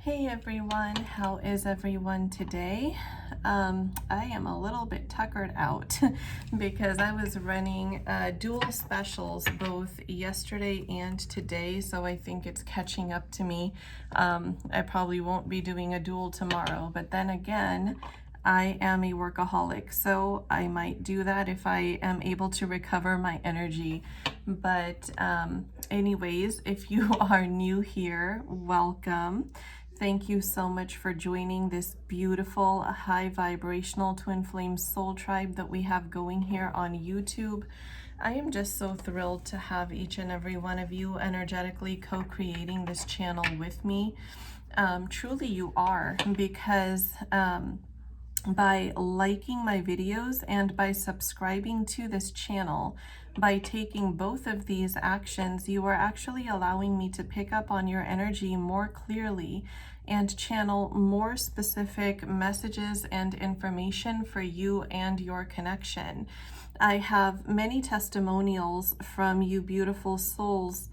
Hey everyone, how is everyone today? I am a little bit tuckered out because I was running dual specials both yesterday and today, so I think it's catching up to me. I probably won't be doing a dual tomorrow, but then again, I am a workaholic, so I might do that if I am able to recover my energy. But anyways, if you are new here, welcome. Thank you so much for joining this beautiful, high vibrational twin flame soul tribe that we have going here on YouTube. I am just so thrilled to have each and every one of you energetically co-creating this channel with me. Truly you are, because by liking my videos and by subscribing to this channel, by taking both of these actions, you are actually allowing me to pick up on your energy more clearly and channel more specific messages and information for you and your connection. I have many testimonials from you beautiful souls,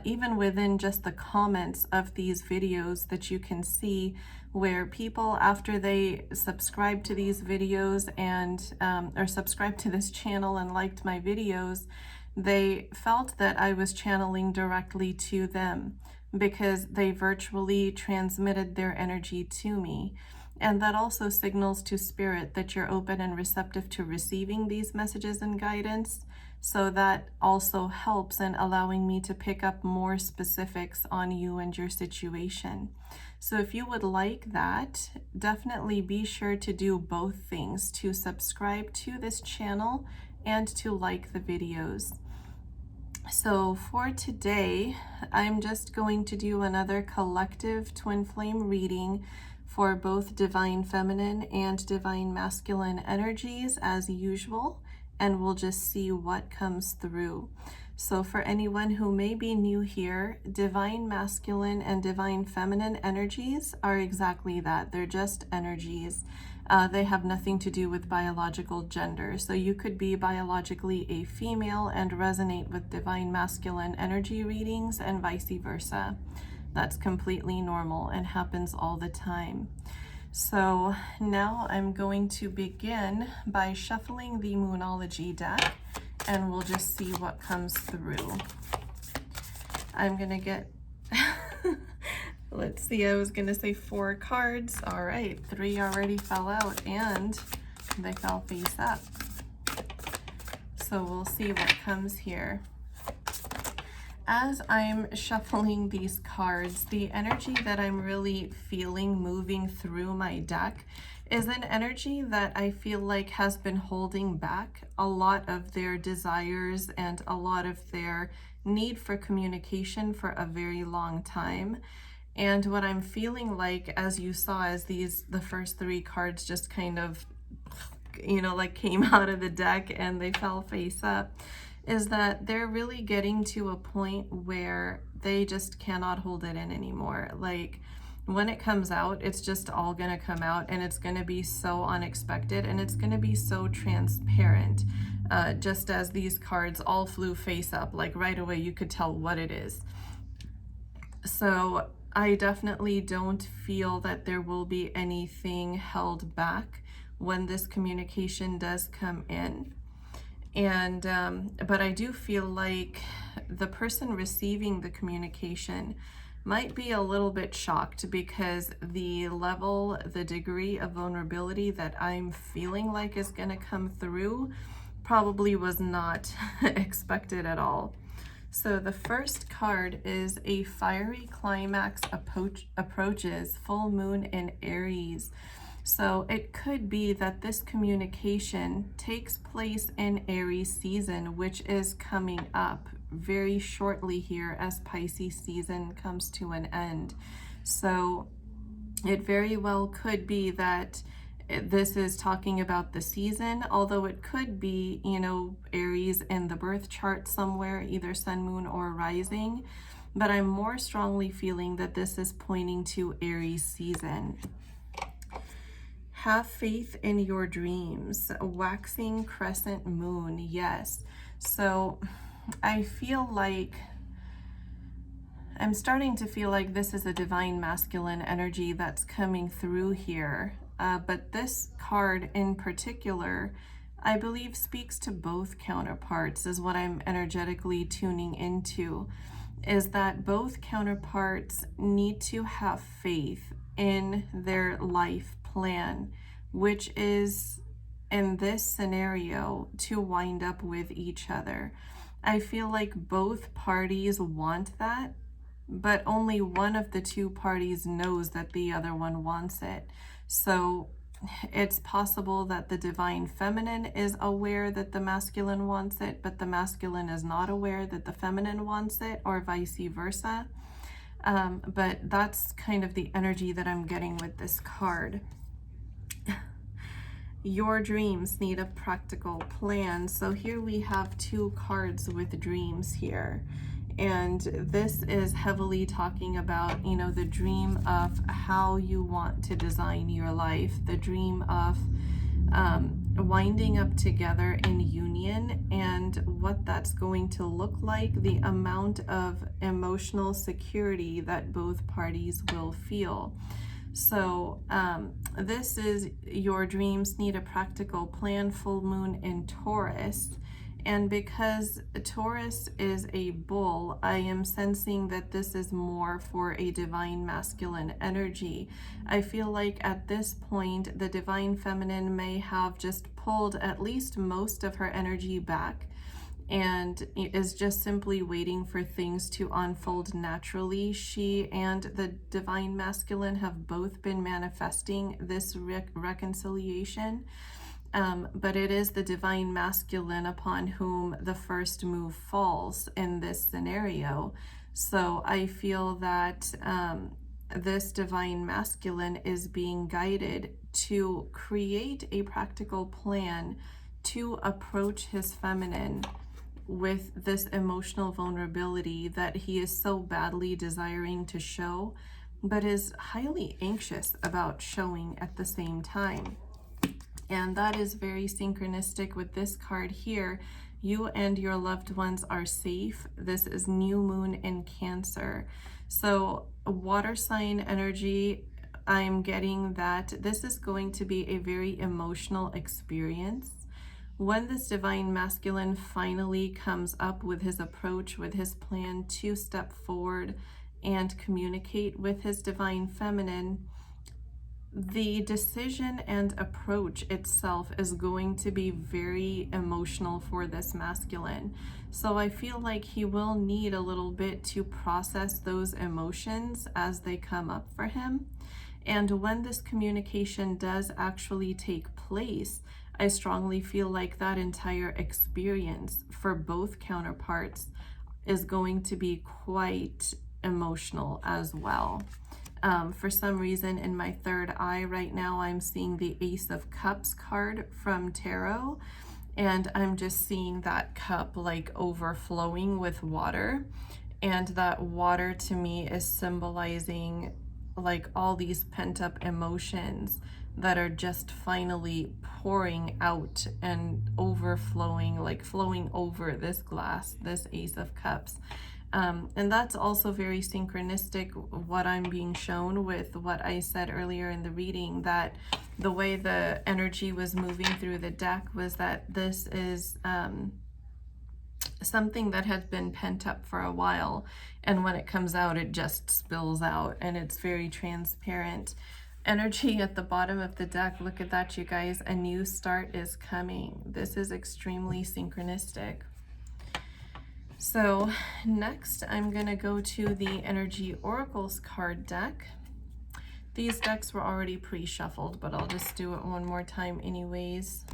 even within just the comments of these videos that you can see, where people, after they subscribe to these videos and or subscribe to this channel and liked my videos, they felt that I was channeling directly to them because they virtually transmitted their energy to me. And that also signals to spirit that you're open and receptive to receiving these messages and guidance. So that also helps in allowing me to pick up more specifics on you and your situation. So if you would like that, definitely be sure to do both things, to subscribe to this channel and to like the videos. So for today, I'm just going to do another collective twin flame reading for both divine feminine and divine masculine energies as usual, and we'll just see what comes through. So for anyone who may be new here, divine masculine and divine feminine energies are exactly that. They're just energies. They have nothing to do with biological gender. So you could be biologically a female and resonate with divine masculine energy readings and vice versa. That's completely normal and happens all the time. So now I'm going to begin by shuffling the Moonology deck, and we'll just see what comes through. I'm gonna get, let's see, I was gonna say 4 cards. All right, 3 already fell out and they fell face up. So we'll see what comes here. As I'm shuffling these cards, the energy that I'm really feeling moving through my deck is an energy that I feel like has been holding back a lot of their desires and a lot of their need for communication for a very long time. And what I'm feeling like, as you saw, as the first 3 cards just kind of, like came out of the deck and they fell face up, is that they're really getting to a point where they just cannot hold it in anymore. Like, when it comes out, it's just all gonna come out, and it's gonna be so unexpected, and it's gonna be so transparent. Just as these cards all flew face up, like right away you could tell what it is. So I definitely don't feel that there will be anything held back when this communication does come in. And but I do feel like the person receiving the communication might be a little bit shocked, because the level, the degree of vulnerability that I'm feeling like is going to come through probably was not expected at all. So the first card is a fiery climax approaches full moon in Aries. So it could be that this communication takes place in Aries season, which is coming up very shortly here as Pisces season comes to an end. So it very well could be that this is talking about the season, although it could be, Aries in the birth chart somewhere, either sun, moon, or rising. But I'm more strongly feeling that this is pointing to Aries season. Have faith in your dreams. Waxing crescent moon. Yes. So I feel like I'm starting to feel like this is a divine masculine energy that's coming through here. But this card in particular, I believe speaks to both counterparts, is what I'm energetically tuning into, is that both counterparts need to have faith in their life plan, which is, in this scenario, to wind up with each other. I feel like both parties want that, but only one of the two parties knows that the other one wants it. So it's possible that the divine feminine is aware that the masculine wants it, but the masculine is not aware that the feminine wants it, or vice versa. But that's kind of the energy that I'm getting with this card. Your dreams need a practical plan. So here we have two cards with dreams here. And this is heavily talking about, you know, the dream of how you want to design your life, the dream of winding up together in union, and what that's going to look like, the amount of emotional security that both parties will feel. So this is your dreams need a practical plan, full moon in Taurus. And because Taurus is a bull, I am sensing that this is more for a divine masculine energy. I feel like at this point, the divine feminine may have just pulled at least most of her energy back and is just simply waiting for things to unfold naturally. She and the divine masculine have both been manifesting this reconciliation. But it is the divine masculine upon whom the first move falls in this scenario. So I feel that this divine masculine is being guided to create a practical plan to approach his feminine with this emotional vulnerability that he is so badly desiring to show, but is highly anxious about showing at the same time. And that is very synchronistic with this card here. You and your loved ones are safe. This is new moon in Cancer. So water sign energy, I'm getting that this is going to be a very emotional experience. When this divine masculine finally comes up with his approach, with his plan to step forward and communicate with his divine feminine, the decision and approach itself is going to be very emotional for this masculine. So I feel like he will need a little bit to process those emotions as they come up for him. And when this communication does actually take place, I strongly feel like that entire experience for both counterparts is going to be quite emotional as well. For some reason in my third eye right now, I'm seeing the Ace of Cups card from Tarot, and I'm just seeing that cup like overflowing with water. And that water to me is symbolizing like all these pent-up emotions that are just finally pouring out and overflowing, like flowing over this glass, this Ace of Cups. And that's also very synchronistic, what I'm being shown with what I said earlier in the reading, that the way the energy was moving through the deck was that this is something that has been pent up for a while, and when it comes out, it just spills out, and it's very transparent. Energy at the bottom of the deck, look at that, you guys. A new start is coming. This is extremely synchronistic. So next, I'm going to go to the Energy Oracles card deck. These decks were already pre-shuffled, but I'll just do it one more time anyways.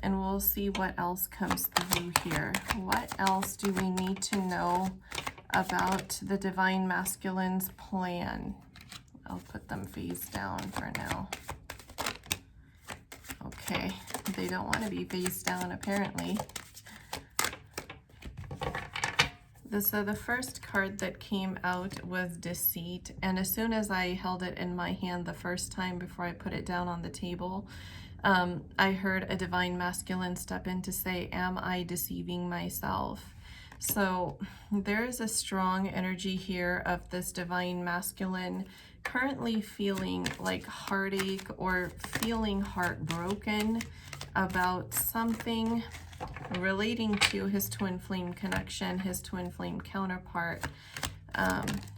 And we'll see what else comes through here. What else do we need to know about the Divine Masculine's plan? I'll put them face down for now. Okay, they don't want to be face down apparently. So the first card that came out was Deceit, and as soon as I held it in my hand the first time before I put it down on the table, I heard a Divine Masculine step in to say, am I deceiving myself? So there is a strong energy here of this divine masculine currently feeling like heartache or feeling heartbroken about something relating to his twin flame connection, his twin flame counterpart.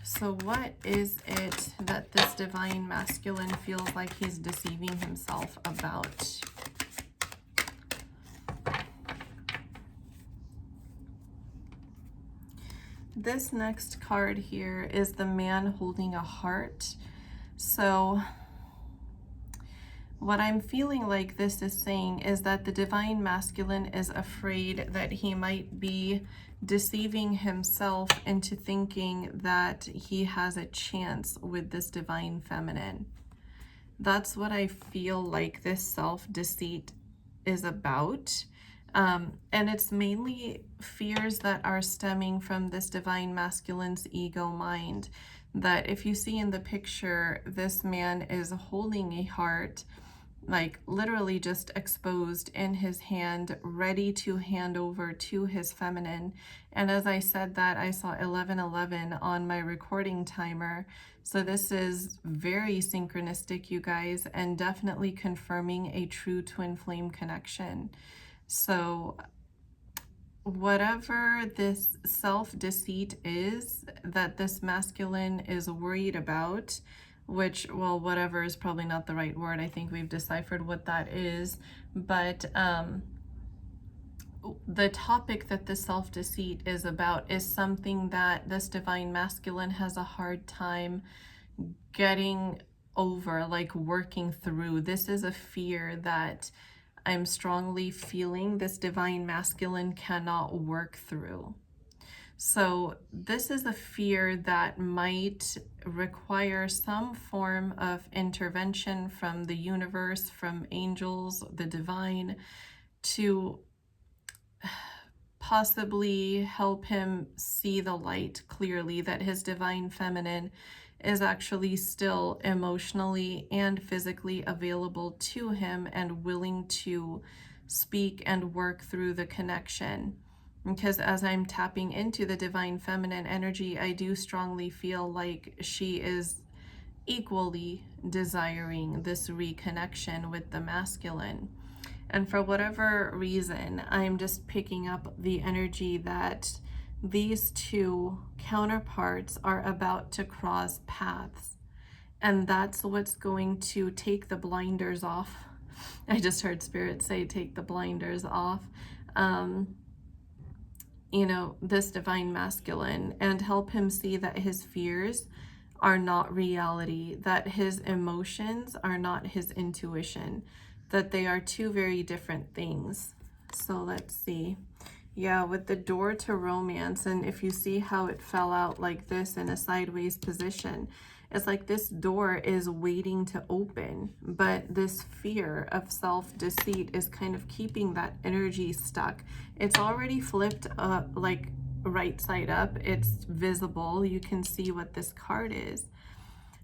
So what is it that this divine masculine feels like he's deceiving himself about? This next card here is the man holding a heart. So what I'm feeling like this is saying is that the divine masculine is afraid that he might be deceiving himself into thinking that he has a chance with this divine feminine. That's what I feel like this self-deceit is about. And it's mainly fears that are stemming from this divine masculine's ego mind. That if you see in the picture, this man is holding a heart, like literally just exposed in his hand, ready to hand over to his feminine. And as I said that, I saw 1111 on my recording timer. So this is very synchronistic, you guys, and definitely confirming a true twin flame connection. So whatever this self-deceit is that this masculine is worried about, which, well, whatever is probably not the right word. I think we've deciphered what that is. But the topic that the self-deceit is about is something that this divine masculine has a hard time getting over, like working through. This is a fear that I'm strongly feeling this divine masculine cannot work through. So this is a fear that might require some form of intervention from the universe, from angels, the divine, to possibly help him see the light clearly, that his divine feminine is actually still emotionally and physically available to him and willing to speak and work through the connection. Because as I'm tapping into the divine feminine energy, I do strongly feel like she is equally desiring this reconnection with the masculine. And for whatever reason, I'm just picking up the energy that these two counterparts are about to cross paths. And that's what's going to take the blinders off. I just heard Spirit say, take the blinders off. You know, this divine masculine, and help him see that his fears are not reality, that his emotions are not his intuition, that they are two very different things. So let's see. Yeah, with the door to romance, and if you see how it fell out like this in a sideways position, it's like this door is waiting to open, but this fear of self-deceit is kind of keeping that energy stuck. It's already flipped like right side up. It's visible. You can see what this card is.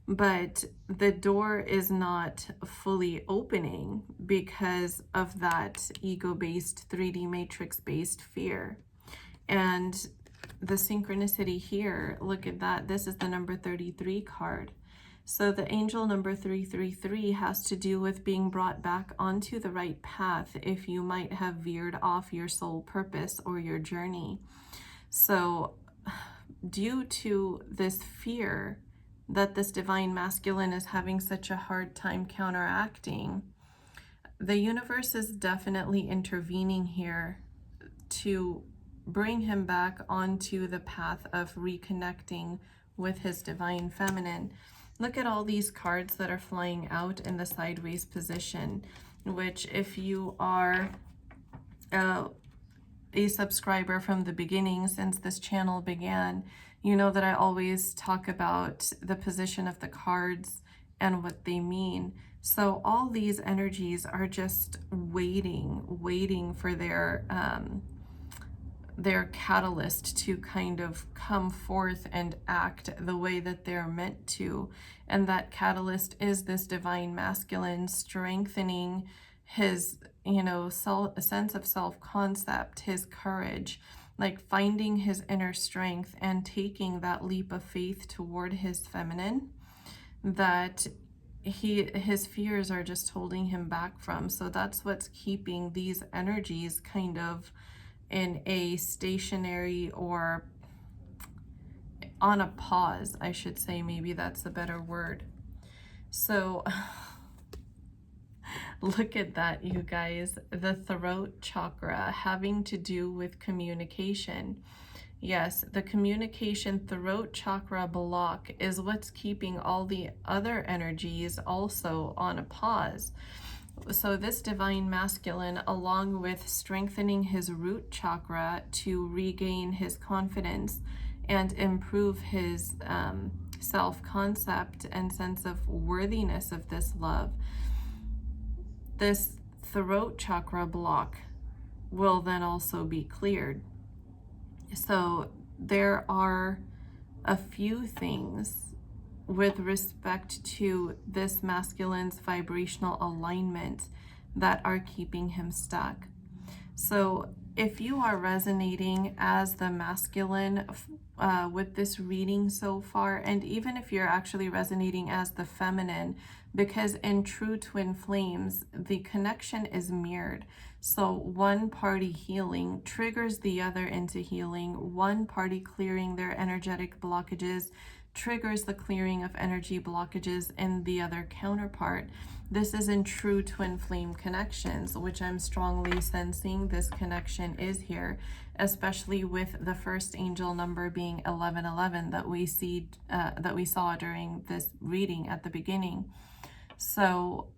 But the door is not fully opening because of that ego-based, 3D matrix-based fear. And the synchronicity here, look at that. This is the number 33 card. So the angel number 333 has to do with being brought back onto the right path if you might have veered off your soul purpose or your journey. So due to this fear that this divine masculine is having such a hard time counteracting, the universe is definitely intervening here to bring him back onto the path of reconnecting with his divine feminine. Look at all these cards that are flying out in the sideways position, which if you are a subscriber from the beginning, since this channel began, you know that I always talk about the position of the cards and what they mean. So all these energies are just waiting for their catalyst to kind of come forth and act the way that they're meant to. And that catalyst is this divine masculine strengthening his, you know, sense of self-concept, his courage, like finding his inner strength and taking that leap of faith toward his feminine that his fears are just holding him back from. So that's what's keeping these energies kind of in a stationary, or on a pause, I should say, maybe that's a better word. So look at that, you guys. The throat chakra having to do with communication. Yes, the communication throat chakra block is what's keeping all the other energies also on a pause. So this divine masculine, along with strengthening his root chakra to regain his confidence and improve his self-concept and sense of worthiness of this love, this throat chakra block will then also be cleared. So there are a few things with respect to this masculine's vibrational alignment that are keeping him stuck. So if you are resonating as the masculine with this reading so far, and even if you're actually resonating as the feminine, because in true twin flames, the connection is mirrored. So one party healing triggers the other into healing. One party clearing their energetic blockages triggers the clearing of energy blockages in the other counterpart. This is in true twin flame connections, which I'm strongly sensing this connection is here, especially with the first angel number being 1111 that we saw during this reading at the beginning. So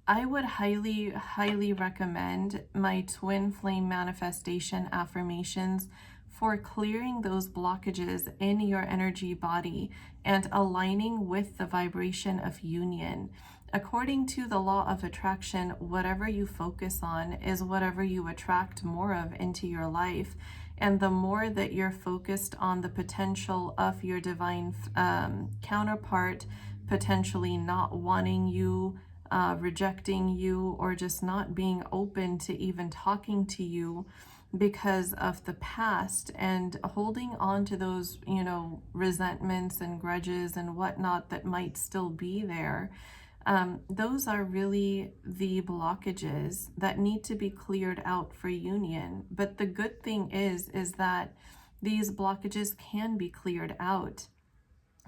I would highly recommend my twin flame manifestation affirmations for clearing those blockages in your energy body and aligning with the vibration of union. According to the law of attraction, whatever you focus on is whatever you attract more of into your life. And the more that you're focused on the potential of your divine counterpart potentially not wanting you, rejecting you, or just not being open to even talking to you because of the past, and holding on to those, resentments and grudges and whatnot that might still be there. Those are really the blockages that need to be cleared out for union. But the good thing is that these blockages can be cleared out.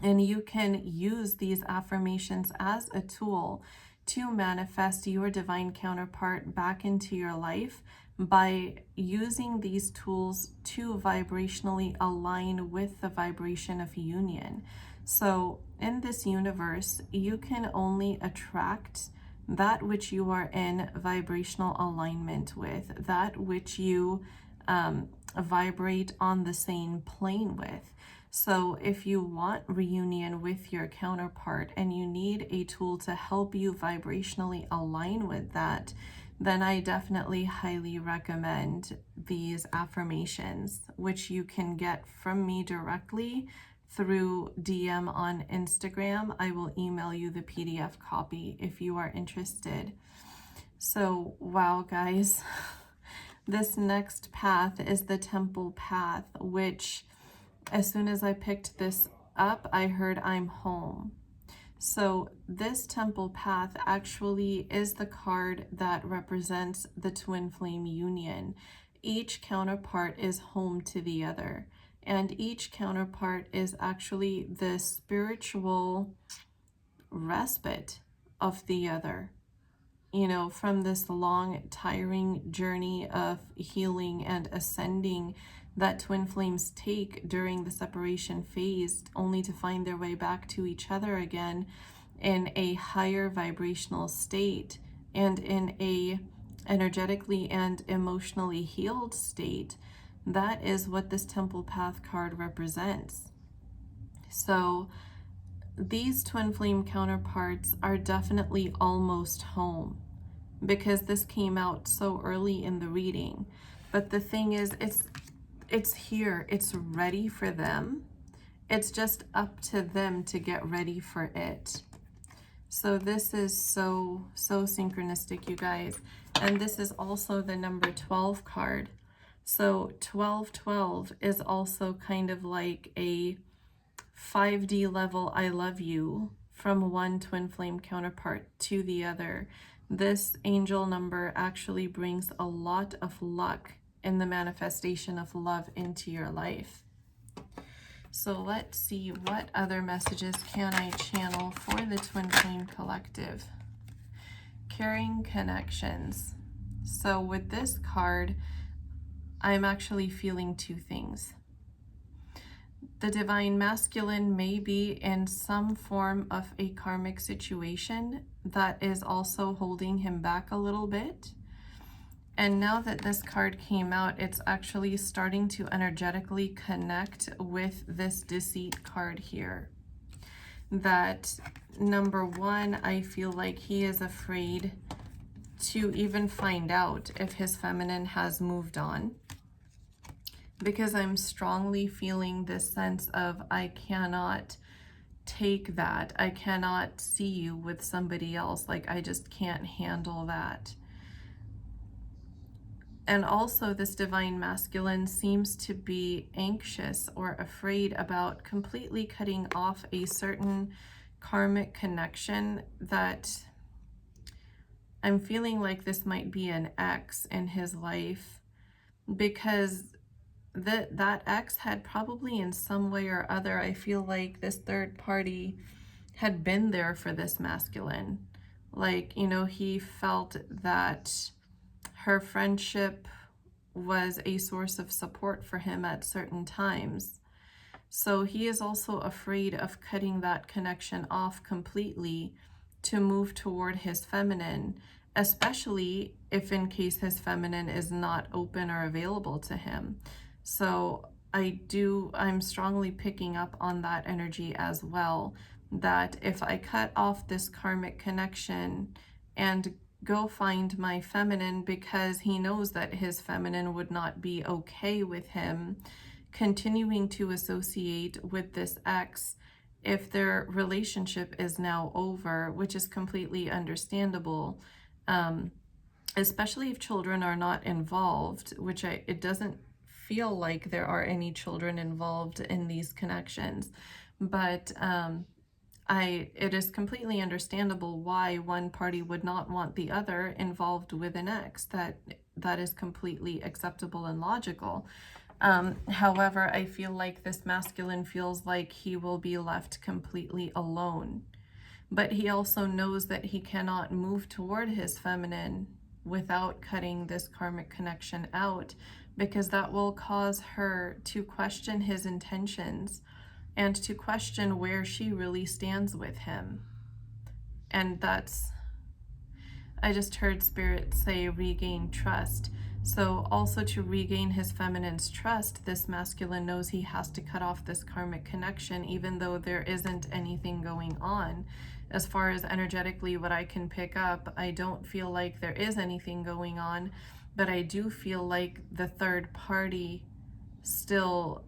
And you can use these affirmations as a tool to manifest your divine counterpart back into your life by using these tools to vibrationally align with the vibration of union. So in this universe, you can only attract that which you are in vibrational alignment with, that which you vibrate on the same plane with. So if you want reunion with your counterpart and you need a tool to help you vibrationally align with that, then I definitely highly recommend these affirmations, which you can get from me directly through DM on Instagram. I will email you the PDF copy if you are interested. So, wow, guys, this next path is the temple path, which as soon as I picked this up, I heard I'm home. So this temple path actually is the card that represents the twin flame union. Each counterpart is home to the other, and each counterpart is actually the spiritual respite of the other. From this long, tiring journey of healing and ascending that twin flames take during the separation phase, only to find their way back to each other again in a higher vibrational state and in a energetically and emotionally healed state. That is what this temple path card represents. So these twin flame counterparts are definitely almost home, because this came out so early in the reading. But the thing is, it's here, it's ready for them. It's just up to them to get ready for it. So this is so synchronistic, you guys. And this is also the number 12 card. So 1212 is also kind of like a 5D level I love you from one twin flame counterpart to the other. This angel number actually brings a lot of luck in the manifestation of love into your life. So let's see, what other messages can I channel for the twin flame collective? Caring connections. So with this card, I'm actually feeling two things. The divine masculine may be in some form of a karmic situation that is also holding him back a little bit. And now that this card came out, it's actually starting to energetically connect with this deceit card here. That number one, I feel like he is afraid to even find out if his feminine has moved on. Because I'm strongly feeling this sense of, I cannot take that. I cannot see you with somebody else. Like, I just can't handle that. And also this divine masculine seems to be anxious or afraid about completely cutting off a certain karmic connection that I'm feeling like this might be an ex in his life, because that ex had probably in some way or other, I feel like this third party had been there for this masculine. Like, you know, he felt that her friendship was a source of support for him at certain times. So he is also afraid of cutting that connection off completely to move toward his feminine, especially if in case his feminine is not open or available to him. So I'm strongly picking up on that energy as well, that if I cut off this karmic connection and go find my feminine, because he knows that his feminine would not be okay with him continuing to associate with this ex if their relationship is now over, which is completely understandable, especially if children are not involved, which it doesn't feel like there are any children involved in these connections. But it is completely understandable why one party would not want the other involved with an ex. That is completely acceptable and logical. However, I feel like this masculine feels like he will be left completely alone. But he also knows that he cannot move toward his feminine without cutting this karmic connection out, because that will cause her to question his intentions and to question where she really stands with him. And I just heard Spirit say regain trust. So also to regain his feminine's trust, this masculine knows he has to cut off this karmic connection, even though there isn't anything going on. As far as energetically what I can pick up, I don't feel like there is anything going on, but I do feel like the third party still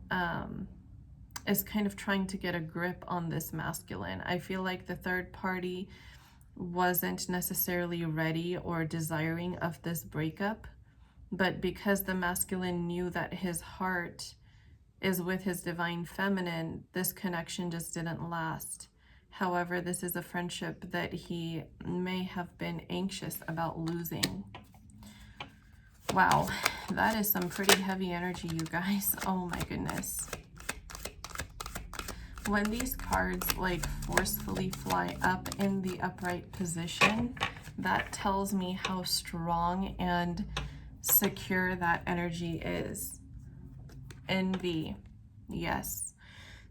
is kind of trying to get a grip on this masculine. I feel like the third party wasn't necessarily ready or desiring of this breakup, but because the masculine knew that his heart is with his divine feminine, this connection just didn't last. However, this is a friendship that he may have been anxious about losing. Wow, that is some pretty heavy energy, you guys. Oh my goodness. When these cards like forcefully fly up in the upright position, that tells me how strong and secure that energy is. Envy, yes.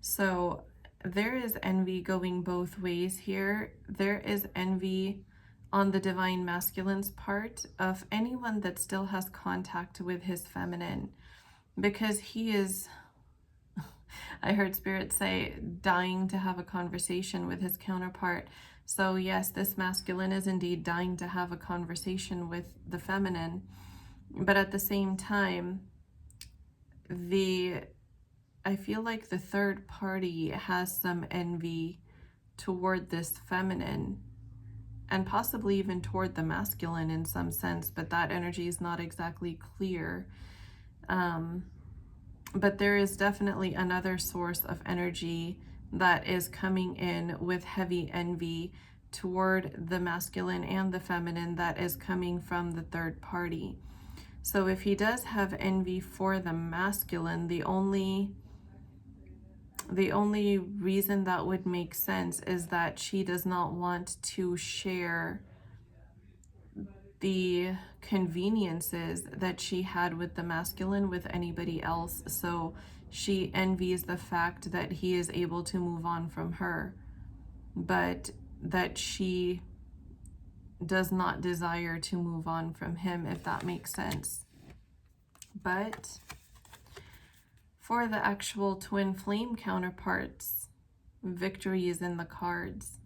So there is envy going both ways here. There is envy on the divine masculine's part of anyone that still has contact with his feminine, because he is, I heard Spirit say, dying to have a conversation with his counterpart. So yes, this masculine is indeed dying to have a conversation with the feminine, but at the same time, I feel like the third party has some envy toward this feminine, and possibly even toward the masculine in some sense, but that energy is not exactly clear. But there is definitely another source of energy that is coming in with heavy envy toward the masculine and the feminine that is coming from the third party. So if he does have envy for the masculine, the only reason that would make sense is that she does not want to share the conveniences that she had with the masculine with anybody else. So she envies the fact that he is able to move on from her, but that she does not desire to move on from him, if that makes sense. But for the actual twin flame counterparts, victory is in the cards.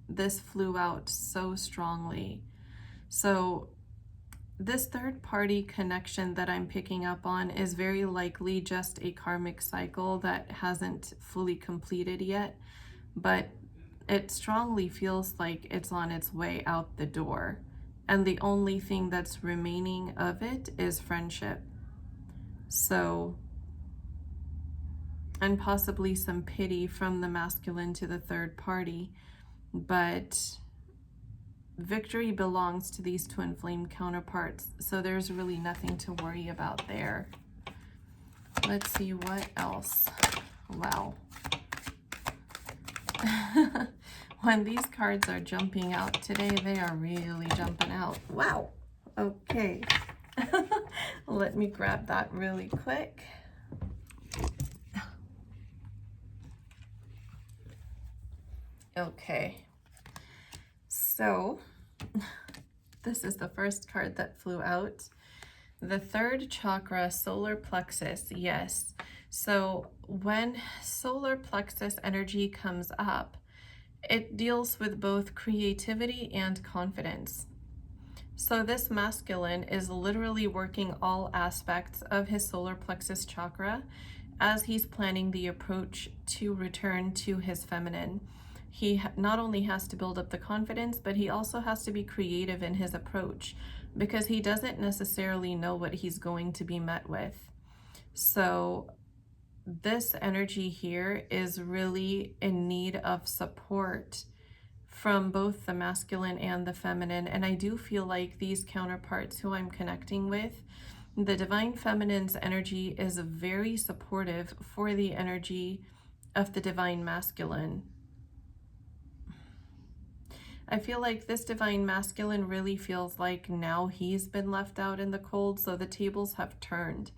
This flew out so strongly. So this third party connection that I'm picking up on is very likely just a karmic cycle that hasn't fully completed yet, but it strongly feels like it's on its way out the door. And the only thing that's remaining of it is friendship. So, and possibly some pity from the masculine to the third party, but victory belongs to these twin flame counterparts, so there's really nothing to worry about there. Let's see what else. Wow. When these cards are jumping out today, they are really jumping out. Wow. Okay. Let me grab that really quick. Okay. So, this is the first card that flew out. The third chakra, solar plexus, yes. So when solar plexus energy comes up, it deals with both creativity and confidence. So this masculine is literally working all aspects of his solar plexus chakra as he's planning the approach to return to his feminine. He not only has to build up the confidence, but he also has to be creative in his approach because he doesn't necessarily know what he's going to be met with. So this energy here is really in need of support from both the masculine and the feminine. And I do feel like these counterparts who I'm connecting with, the divine feminine's energy is very supportive for the energy of the divine masculine. I feel like this divine masculine really feels like now he's been left out in the cold, so the tables have turned.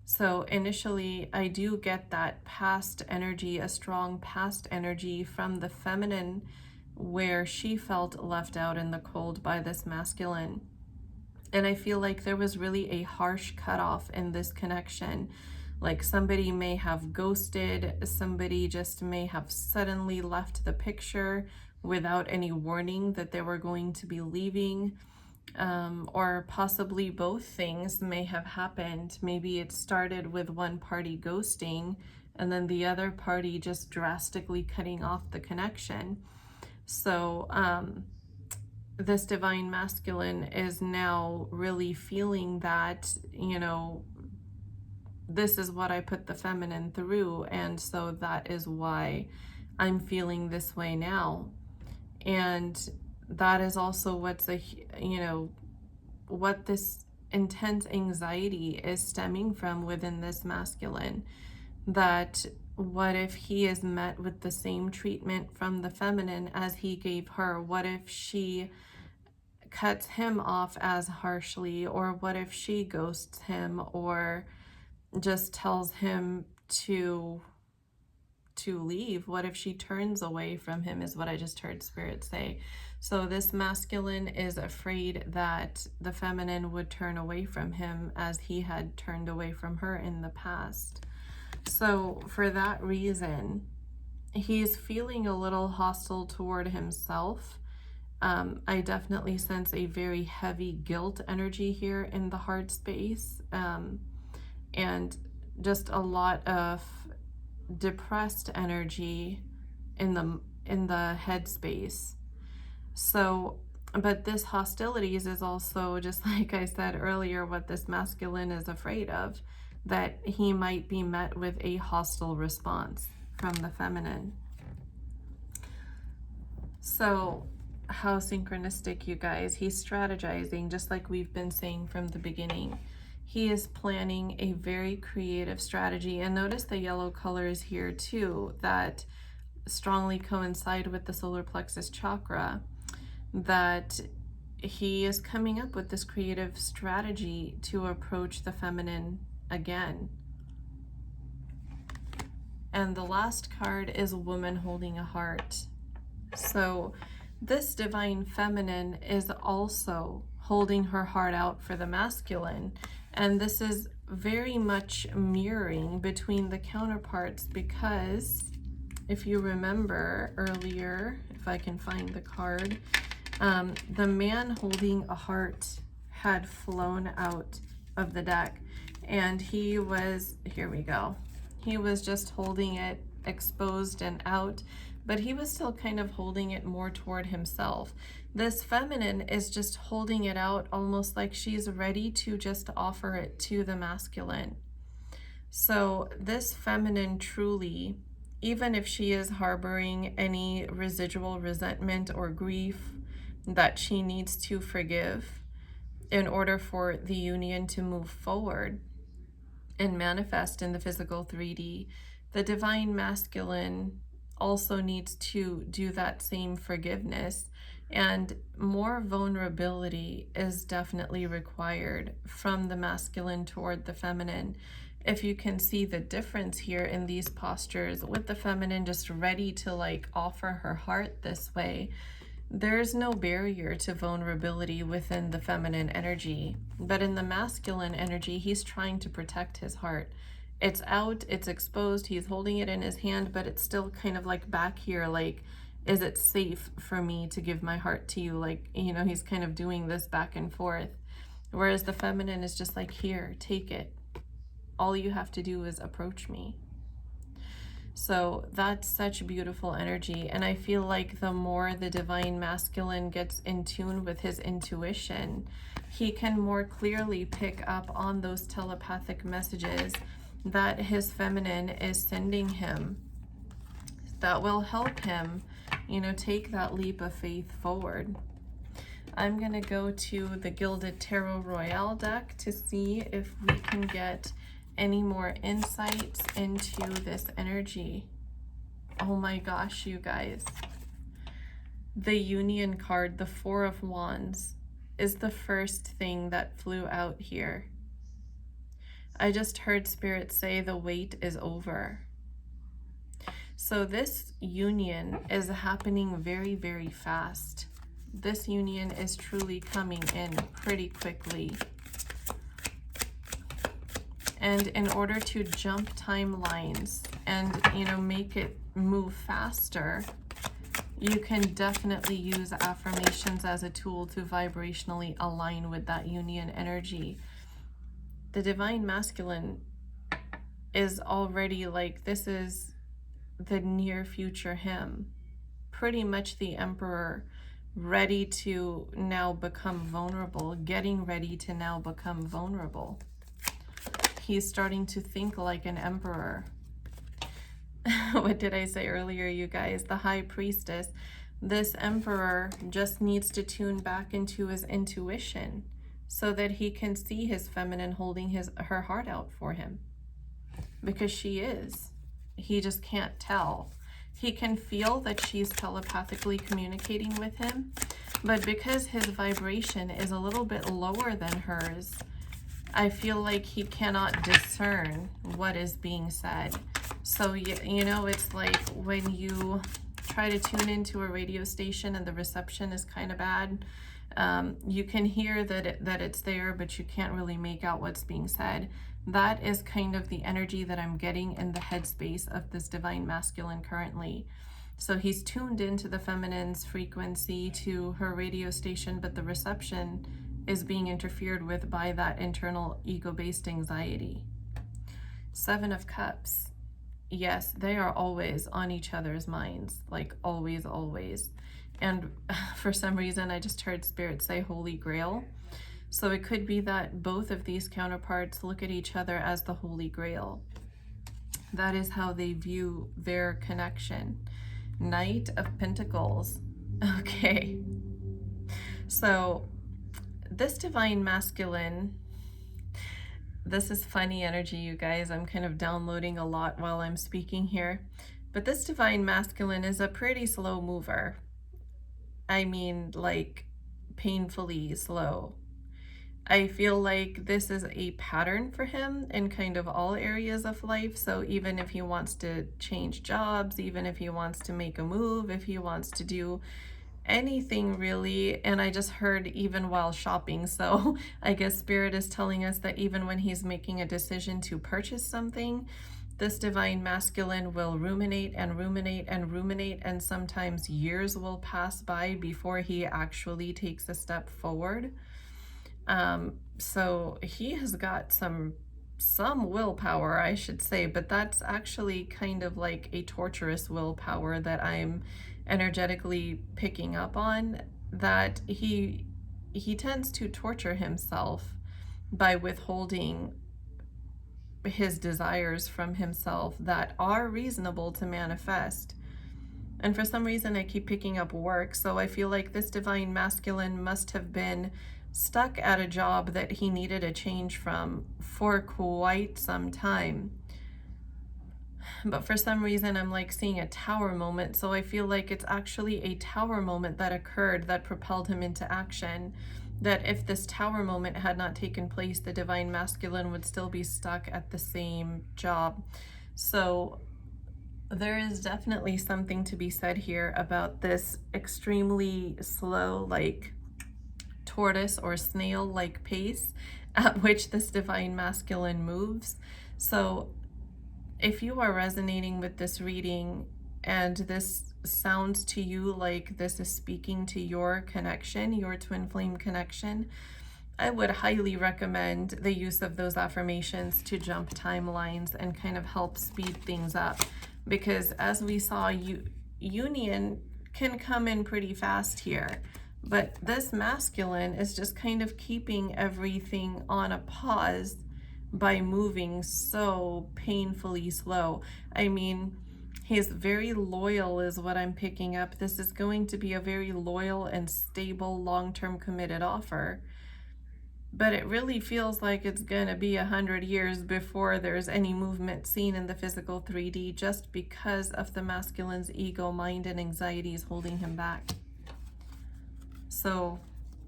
So initially, I do get that past energy, a strong past energy from the feminine, where she felt left out in the cold by this masculine. And I feel like there was really a harsh cutoff in this connection. Like somebody may have ghosted, somebody just may have suddenly left the picture without any warning that they were going to be leaving, or possibly both things may have happened. Maybe it started with one party ghosting and then the other party just drastically cutting off the connection. So this divine masculine is now really feeling that, you know, this is what I put the feminine through, and so that is why I'm feeling this way now. And that is also what's what this intense anxiety is stemming from within this masculine. That what if he is met with the same treatment from the feminine as he gave her? What if she cuts him off as harshly? Or what if she ghosts him or just tells him to leave? What if she turns away from him, is what I just heard Spirit say. So this masculine is afraid that the feminine would turn away from him as he had turned away from her in the past. So for that reason, he's feeling a little hostile toward himself. I definitely sense a very heavy guilt energy here in the heart space, and just a lot of depressed energy in the head space. So, but this hostilities is also, just like I said earlier, what this masculine is afraid of. that he might be met with a hostile response from the feminine. So how synchronistic, you guys. He's strategizing, just like we've been saying from the beginning. He is planning a very creative strategy. And notice the yellow colors here too, that strongly coincide with the solar plexus chakra, that he is coming up with this creative strategy to approach the feminine again. And the last card is a woman holding a heart. So this divine feminine is also holding her heart out for the masculine. And this is very much mirroring between the counterparts, because if you remember earlier, if I can find the card, the man holding a heart had flown out of the deck, and he was, here we go, he was just holding it exposed and out, but he was still kind of holding it more toward himself. This feminine is just holding it out, almost like she's ready to just offer it to the masculine. So this feminine truly, even if she is harboring any residual resentment or grief that she needs to forgive in order for the union to move forward and manifest in the physical 3D, the divine masculine also needs to do that same forgiveness, and more vulnerability is definitely required from the masculine toward the feminine. If you can see the difference here in these postures, with the feminine just ready to like offer her heart this way, there's no barrier to vulnerability within the feminine energy. But in the masculine energy, he's trying to protect his heart. It's out, it's exposed, he's holding it in his hand, but it's still kind of like back here, like, is it safe for me to give my heart to you? Like, you know, he's kind of doing this back and forth. Whereas the feminine is just like, here, take it. All you have to do is approach me. So that's such beautiful energy. And I feel like the more the divine masculine gets in tune with his intuition, he can more clearly pick up on those telepathic messages that his feminine is sending him, that will help him, you know, take that leap of faith forward. I'm going to go to the Gilded Tarot Royale deck to see if we can get any more insights into this energy. Oh my gosh, you guys. The Union card, the Four of Wands, is the first thing that flew out here. I just heard Spirit say the wait is over. So this union is happening very, very fast. This union is truly coming in pretty quickly. And in order to jump timelines and, you know, make it move faster, you can definitely use affirmations as a tool to vibrationally align with that union energy. The divine masculine is already like, this is the near future him, pretty much the emperor, ready to now become vulnerable, getting ready to now become vulnerable. He's starting to think like an emperor. What did I say earlier, you guys? The High Priestess. This emperor just needs to tune back into his intuition so that he can see his feminine holding her heart out for him. Because she is. He just can't tell. He can feel that she's telepathically communicating with him, but because his vibration is a little bit lower than hers, I feel like he cannot discern what is being said. So, you know, it's like when you try to tune into a radio station and the reception is kind of bad. You can hear that it's there, but you can't really make out what's being said. That is kind of the energy that I'm getting in the headspace of this divine masculine currently. So he's tuned into the feminine's frequency to her radio station, but the reception is being interfered with by that internal ego-based anxiety. Seven of Cups. Yes, they are always on each other's minds, like always, always. And for some reason, I just heard Spirit say Holy Grail. So it could be that both of these counterparts look at each other as the Holy Grail. That is how they view their connection. Knight of Pentacles. Okay. So this divine masculine, this is funny energy, you guys. I'm kind of downloading a lot while I'm speaking here. But this divine masculine is a pretty slow mover. I mean, like, painfully slow. I feel like this is a pattern for him in kind of all areas of life. So even if he wants to change jobs, even if he wants to make a move, if he wants to do anything really, and I just heard even while shopping, so I guess Spirit is telling us that even when he's making a decision to purchase something, this divine masculine will ruminate and ruminate and ruminate, and sometimes years will pass by before he actually takes a step forward. So he has got some willpower, I should say, but that's actually kind of like a torturous willpower that I'm energetically picking up on, that he tends to torture himself by withholding his desires from himself that are reasonable to manifest. And for some reason I keep picking up work, so I feel like this divine masculine must have been stuck at a job that he needed a change from for quite some time. But for some reason I'm like seeing a tower moment, so I feel like it's actually a tower moment that occurred that propelled him into action. That if this tower moment had not taken place, the divine masculine would still be stuck at the same job. So there is definitely something to be said here about this extremely slow, like tortoise or snail-like pace at which this divine masculine moves. So if you are resonating with this reading and this sounds to you like this is speaking to your connection, your twin flame connection, I would highly recommend the use of those affirmations to jump timelines and kind of help speed things up. Because as we saw, union can come in pretty fast here. But this masculine is just kind of keeping everything on a pause by moving so painfully slow. I mean, he's very loyal is what I'm picking up. This is going to be a very loyal and stable, long-term committed offer. But it really feels like it's going to be 100 years before there's any movement seen in the physical 3D, just because of the masculine's ego, mind, and anxieties holding him back. So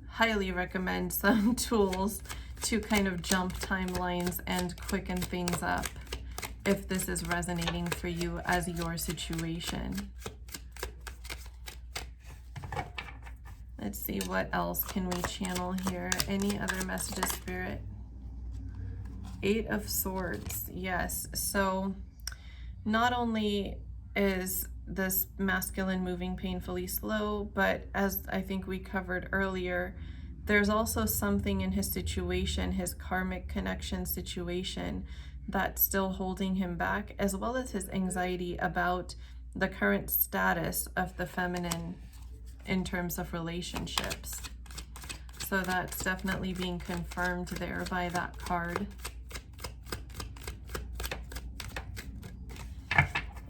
highly recommend some tools to kind of jump timelines and quicken things up if this is resonating for you as your situation. Let's see, what else can we channel here? Any other messages, Spirit? 8 of Swords. Yes. So not only is this masculine moving painfully slow, but as I think we covered earlier, there's also something in his situation, his karmic connection situation, that's still holding him back, as well as his anxiety about the current status of the feminine in terms of relationships. So that's definitely being confirmed there by that card.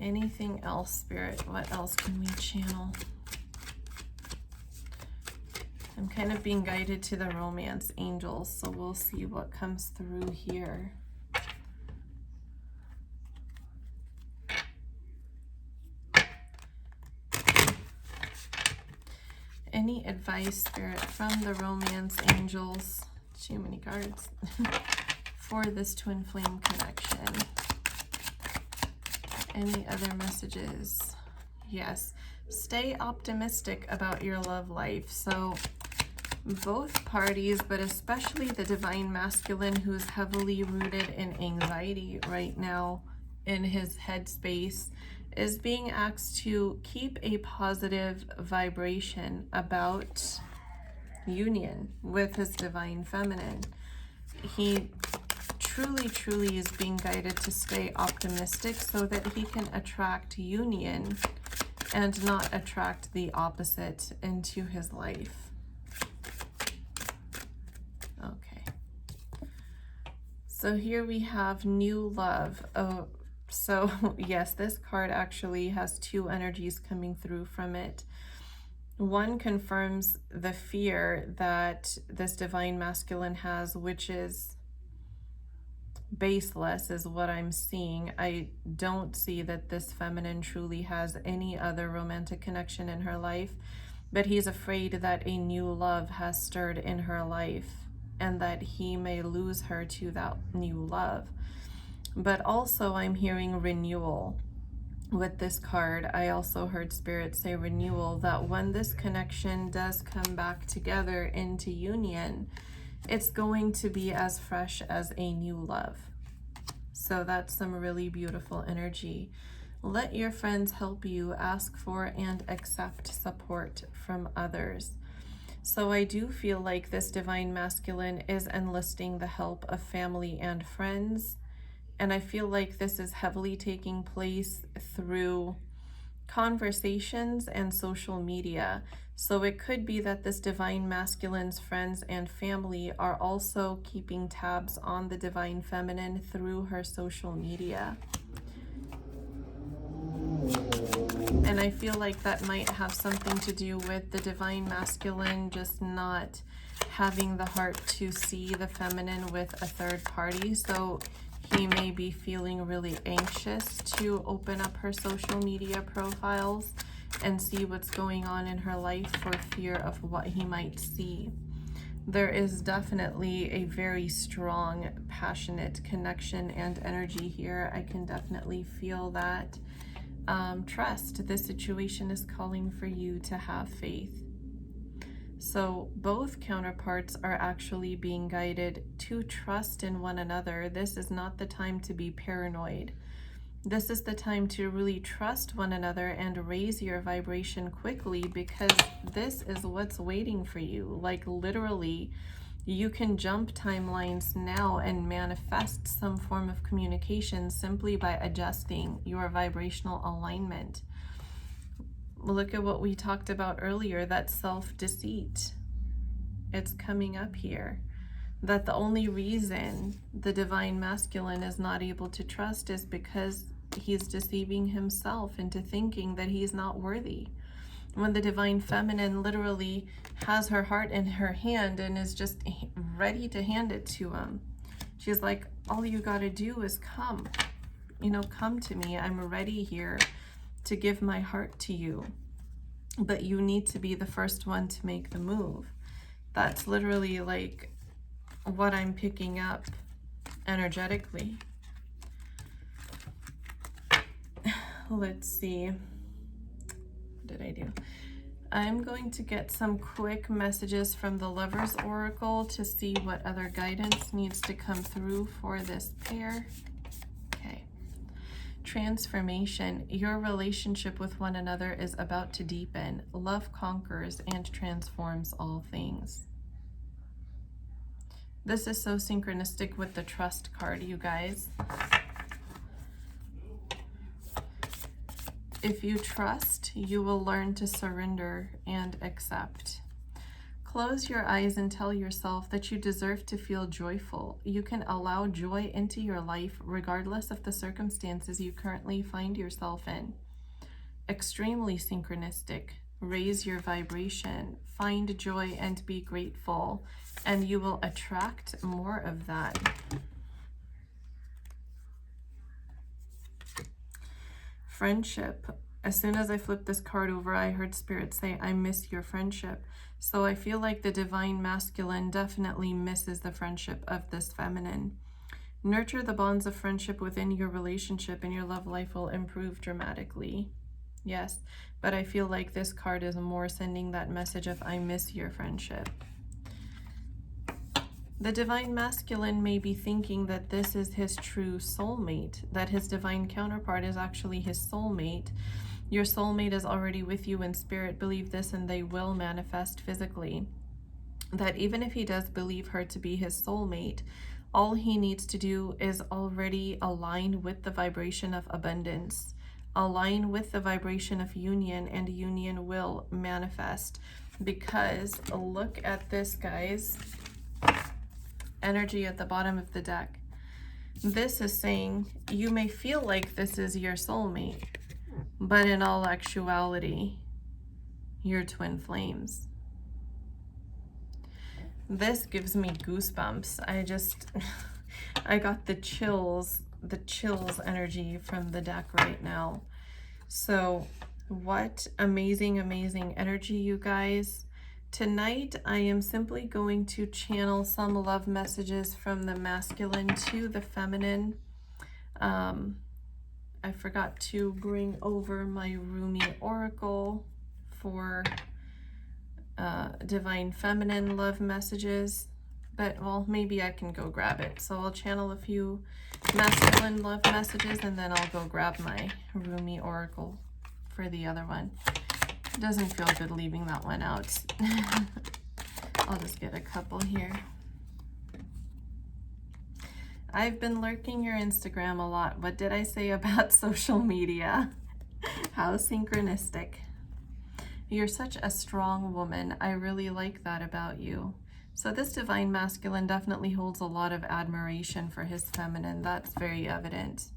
Anything else, Spirit? What else can we channel? I'm kind of being guided to the romance angels, so we'll see what comes through here. Any advice, Spirit, from the romance angels? Too many cards. For this twin flame connection. Any other messages? Yes. Stay optimistic about your love life. So both parties, but especially the divine masculine, who's heavily rooted in anxiety right now in his headspace, is being asked to keep a positive vibration about union with his divine feminine. He truly is being guided to stay optimistic so that he can attract union and not attract the opposite into his life. So here we have new love. Oh, so yes, this card actually has two energies coming through from it. One confirms the fear that this divine masculine has, which is baseless, is what I'm seeing. I don't see that this feminine truly has any other romantic connection in her life, but he's afraid that a new love has stirred in her life and that he may lose her to that new love. But also I'm hearing renewal. With this card, I also heard Spirit say renewal, that when this connection does come back together into union, it's going to be as fresh as a new love. So that's some really beautiful energy. Let your friends help you. Ask for and accept support from others. So I do feel like this divine masculine is enlisting the help of family and friends. And I feel like this is heavily taking place through conversations and social media. So it could be that this divine masculine's friends and family are also keeping tabs on the divine feminine through her social media. And I feel like that might have something to do with the divine masculine just not having the heart to see the feminine with a third party. So he may be feeling really anxious to open up her social media profiles and see what's going on in her life for fear of what he might see. There is definitely a very strong, passionate connection and energy here. I can definitely feel that. Trust. This situation is calling for you to have faith. So both counterparts are actually being guided to trust in one another. This is not the time to be paranoid. This is the time to really trust one another and raise your vibration quickly, because this is what's waiting for you. Like literally, you can jump timelines now and manifest some form of communication simply by adjusting your vibrational alignment. Look at what we talked about earlier, that self-deceit. It's coming up here. That the only reason the divine masculine is not able to trust is because he's deceiving himself into thinking that he's not worthy. When the divine feminine literally has her heart in her hand and is just ready to hand it to him. She's like, all you gotta do is come. Come to me. I'm ready here to give my heart to you. But you need to be the first one to make the move. That's literally like what I'm picking up energetically. Let's see. What did I do? I'm going to get some quick messages from the Lover's Oracle to see what other guidance needs to come through for this pair. Okay. Transformation. Your relationship with one another is about to deepen. Love conquers and transforms all things. This is so synchronistic with the trust card, you guys. If you trust, you will learn to surrender and accept. Close your eyes and tell yourself that you deserve to feel joyful. You can allow joy into your life regardless of the circumstances you currently find yourself in. Extremely synchronistic. Raise your vibration. Find joy and be grateful, and you will attract more of that. Friendship. As soon as I flipped this card over, I heard Spirit say, I miss your friendship. So I feel like the divine masculine definitely misses the friendship of this feminine. Nurture the bonds of friendship within your relationship and your love life will improve dramatically. Yes, but I feel like this card is more sending that message of I miss your friendship. The divine masculine may be thinking that this is his true soulmate, that his divine counterpart is actually his soulmate. Your soulmate is already with you in spirit. Believe this and they will manifest physically. That even if he does believe her to be his soulmate, all he needs to do is already align with the vibration of abundance. Align with the vibration of union, and union will manifest. Because look at this, guys. Energy at the bottom of the deck. This is saying you may feel like this is your soulmate, but in all actuality, you're twin flames. This gives me goosebumps. I got the chills energy from the deck right now. So what amazing, amazing energy, you guys. Tonight, I am simply going to channel some love messages from the masculine to the feminine. I forgot to bring over my Rumi Oracle for divine feminine love messages, but well, maybe I can go grab it. So I'll channel a few masculine love messages and then I'll go grab my Rumi Oracle for the other one. It doesn't feel good leaving that one out. I'll just get a couple here. I've been lurking your Instagram a lot. What did I say about social media? How synchronistic. You're such a strong woman. I really like that about you. So this divine masculine definitely holds a lot of admiration for his feminine. That's very evident.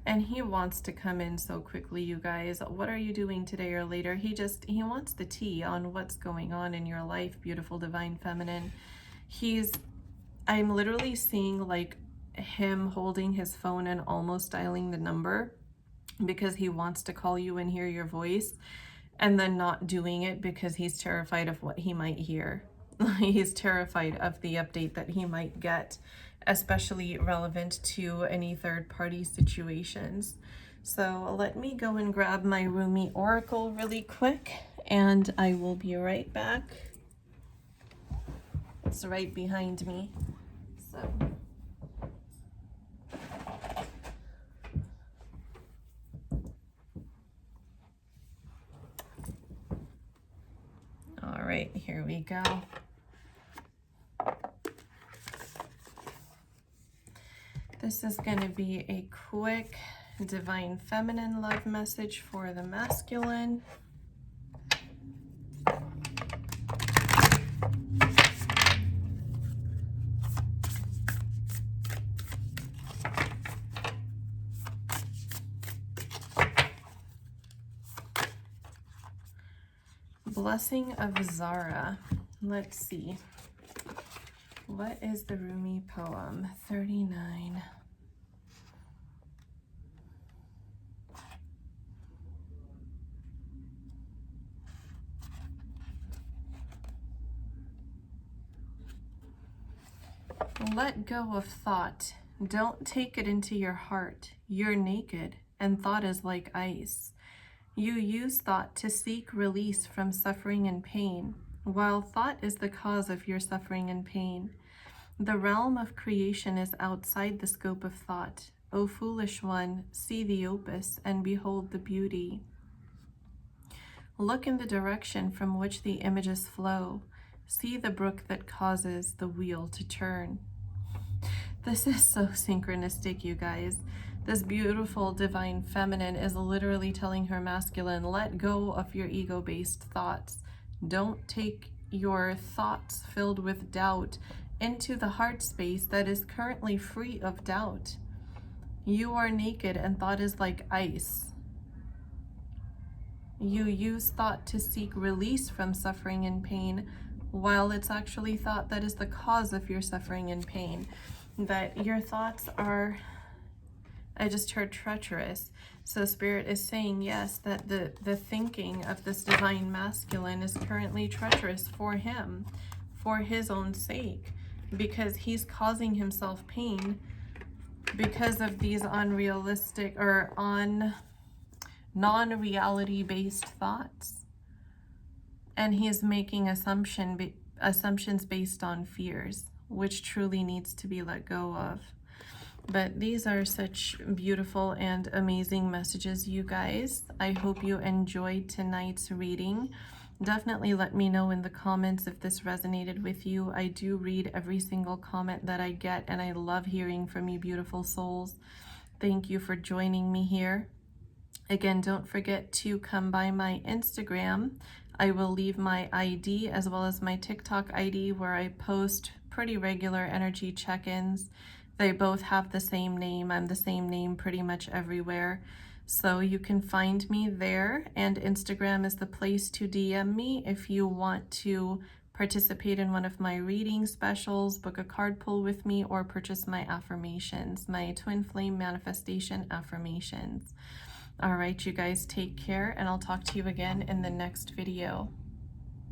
And he wants to come in so quickly, you guys. What are you doing today or later? He wants the tea on what's going on in your life, beautiful divine feminine. I'm literally seeing like him holding his phone and almost dialing the number because he wants to call you and hear your voice, and then not doing it because he's terrified of what he might hear. He's terrified of the update that he might get, especially relevant to any third-party situations. So let me go and grab my Rumi Oracle really quick, and I will be right back. It's right behind me. So all right, here we go. This is going to be a quick divine feminine love message for the masculine. Blessing of Zara. Let's see. What is the Rumi poem? 39. Let go of thought. Don't take it into your heart. You're naked, and thought is like ice. You use thought to seek release from suffering and pain, while thought is the cause of your suffering and pain. The realm of creation is outside the scope of thought. O foolish one, see the opus and behold the beauty. Look in the direction from which the images flow. See the brook that causes the wheel to turn. This is so synchronistic, you guys. This beautiful divine feminine is literally telling her masculine, let go of your ego-based thoughts. Don't take your thoughts filled with doubt into the heart space that is currently free of doubt. You are naked and thought is like ice. You use thought to seek release from suffering and pain, while it's actually thought that is the cause of your suffering and pain. That your thoughts are, I just heard treacherous. So Spirit is saying, yes, that the thinking of this divine masculine is currently treacherous for him, for his own sake, because he's causing himself pain because of these unrealistic or non-reality based thoughts. And he is making assumptions based on fears, which truly needs to be let go of. But these are such beautiful and amazing messages, you guys. I hope you enjoyed tonight's reading. Definitely let me know in the comments if this resonated with you. I do read every single comment that I get, and I love hearing from you, beautiful souls. Thank you for joining me here. Again, don't forget to come by my Instagram. I will leave my ID as well as my TikTok ID, where I post pretty regular energy check-ins. They both have the same name. I'm the same name pretty much everywhere. So you can find me there, and Instagram is the place to DM me if you want to participate in one of my reading specials, book a card pull with me, or purchase my affirmations, my twin flame manifestation affirmations. All right, you guys take care, and I'll talk to you again in the next video.